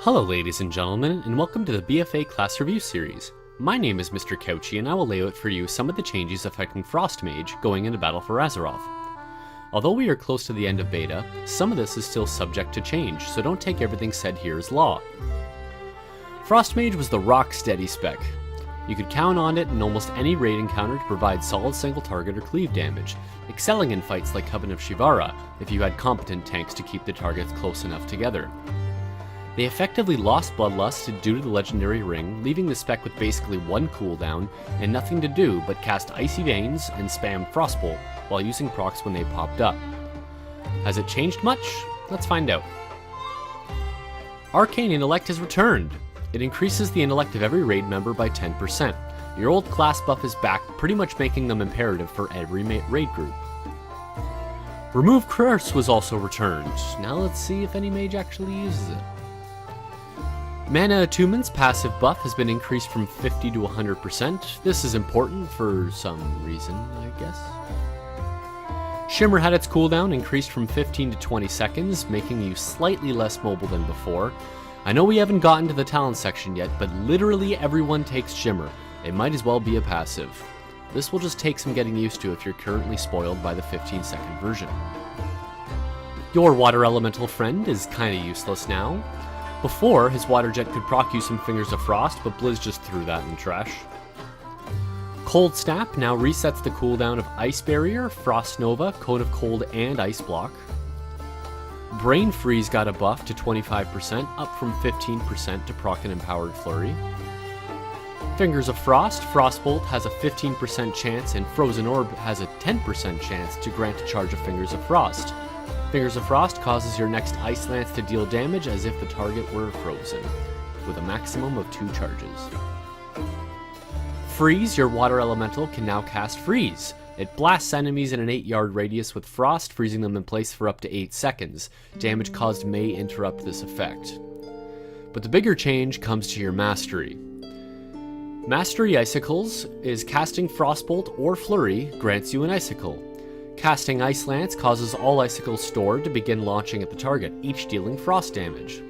Hello ladies and gentlemen, and welcome to the BFA class review series. My name is Mr. Couchy, and I will lay out for you some of the changes affecting Frost Mage going into battle for Azeroth. Although we are close to the end of beta, some of this is still subject to change, so don't take everything said here as law. Frost Mage was the rock steady spec. You could count on it in almost any raid encounter to provide solid single target or cleave damage, excelling in fights like Coven of Shivara if you had competent tanks to keep the targets close enough together. They effectively lost Bloodlust due to the legendary ring, leaving the spec with basically one cooldown and nothing to do but cast Icy Veins and spam Frostbolt while using procs when they popped up. Has it changed much? Let's find out. Arcane Intellect has returned. It increases the intellect of every raid member by 10%. Your old class buff is back, pretty much making them imperative for every raid group. Remove Curse was also returned. Now let's see if any mage actually uses it. Mana Attunement's passive buff has been increased from 50 to 100%. This is important for some reason, I guess. Shimmer had its cooldown increased from 15 to 20 seconds, making you slightly less mobile than before. I know we haven't gotten to the talent section yet, but literally everyone takes Shimmer. It might as well be a passive. This will just take some getting used to if you're currently spoiled by the 15-second version. Your Water Elemental friend is kinda useless now. Before, his water jet could proc you some Fingers of Frost, but Blizz just threw that in the trash. Cold Snap now resets the cooldown of Ice Barrier, Frost Nova, Cone of Cold, and Ice Block. Brain Freeze got a buff to 25%, up from 15% to proc an Empowered Flurry. Fingers of Frost, Frostbolt has a 15% chance, and Frozen Orb has a 10% chance to grant a charge of Fingers of Frost. Fingers of Frost causes your next Ice Lance to deal damage as if the target were frozen, with a maximum of 2 charges. Freeze, your Water Elemental, can now cast Freeze. It blasts enemies in an 8-yard radius with Frost, freezing them in place for up to 8 seconds. Damage caused may interrupt this effect. But the bigger change comes to your Mastery. Mastery Icicles is casting Frostbolt or Flurry grants you an Icicle. Casting Ice Lance causes all Icicles stored to begin launching at the target, each dealing Frost damage.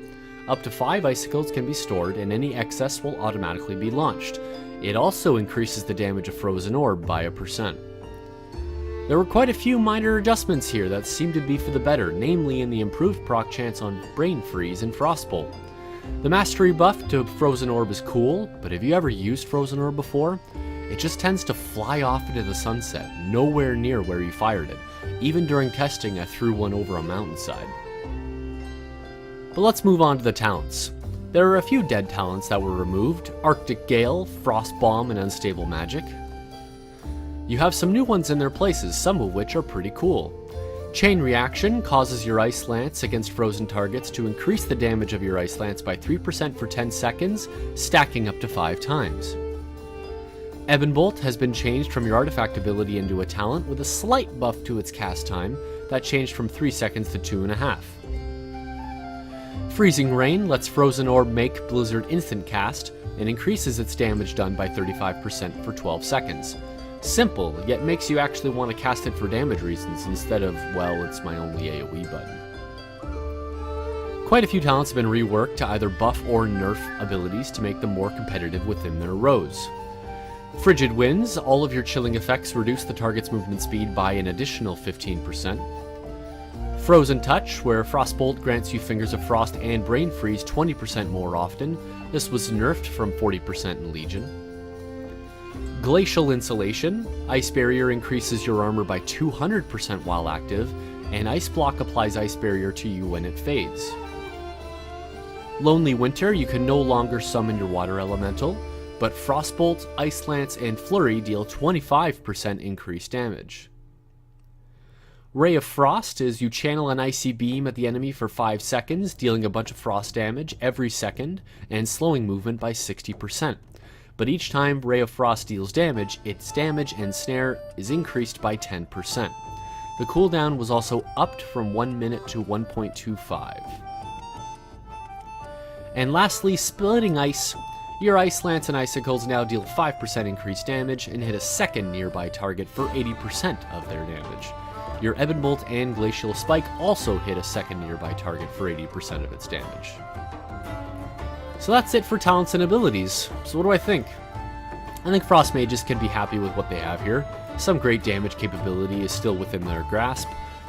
Up to 5 Icicles can be stored, and any excess will automatically be launched. It also increases the damage of Frozen Orb by 1%. There were quite a few minor adjustments here that seemed to be for the better, namely in the improved proc chance on Brain Freeze and Frostbolt. The Mastery buff to Frozen Orb is cool, but have you ever used Frozen Orb before? It just tends to fly off into the sunset, nowhere near where you fired it. Even during testing, I threw one over a mountainside. But let's move on to the talents. There are a few dead talents that were removed: Arctic Gale, Frost Bomb, and Unstable Magic. You have some new ones in their places, some of which are pretty cool. Chain Reaction causes your Ice Lance against frozen targets to increase the damage of your Ice Lance by 3% for 10 seconds, stacking up to 5 times. Ebon Bolt has been changed from your artifact ability into a talent with a slight buff to its cast time that changed from 3 seconds to 2.5. Freezing Rain lets Frozen Orb make Blizzard instant cast and increases its damage done by 35% for 12 seconds. Simple, yet makes you actually want to cast it for damage reasons instead of, well, it's my only AoE button. Quite a few talents have been reworked to either buff or nerf abilities to make them more competitive within their rows. Frigid Winds, all of your chilling effects reduce the target's movement speed by an additional 15%. Frozen Touch, where Frostbolt grants you Fingers of Frost and Brain Freeze 20% more often. This was nerfed from 40% in Legion. Glacial Insulation, Ice Barrier increases your armor by 200% while active, and Ice Block applies Ice Barrier to you when it fades. Lonely Winter, you can no longer summon your Water Elemental, but Frostbolt, Ice Lance, and Flurry deal 25% increased damage. Ray of Frost is you channel an Icy Beam at the enemy for 5 seconds, dealing a bunch of frost damage every second, and slowing movement by 60%. But each time Ray of Frost deals damage, its damage and snare is increased by 10%. The cooldown was also upped from 1 minute to 1.25. And lastly, Splitting Ice. Your Ice Lance and Icicles now deal 5% increased damage and hit a second nearby target for 80% of their damage. Your Ebon Bolt and Glacial Spike also hit a second nearby target for 80% of its damage. So that's it for talents and abilities. So what do I think? I think Frost Mages can be happy with what they have here. Some great damage capability is still within their grasp.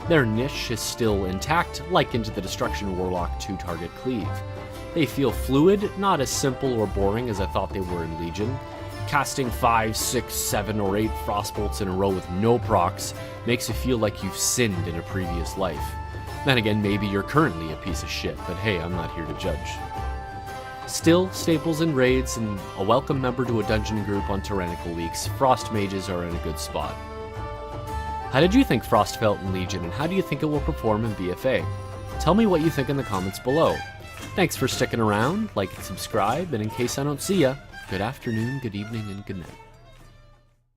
Their niche is still intact, like Into the Destruction Warlock 2-target cleave. They feel fluid, not as simple or boring as I thought they were in Legion. Casting 5, 6, 7, or 8 Frostbolts in a row with no procs makes you feel like you've sinned in a previous life. Then again, maybe you're currently a piece of shit, but hey, I'm not here to judge. Still, staples in raids and a welcome member to a dungeon group on tyrannical weeks, Frost Mages are in a good spot. How did you think Frost felt in Legion, and how do you think it will perform in BFA? Tell me what you think in the comments below. Thanks for sticking around, like and subscribe, and in case I don't see ya, good afternoon, good evening, and good night.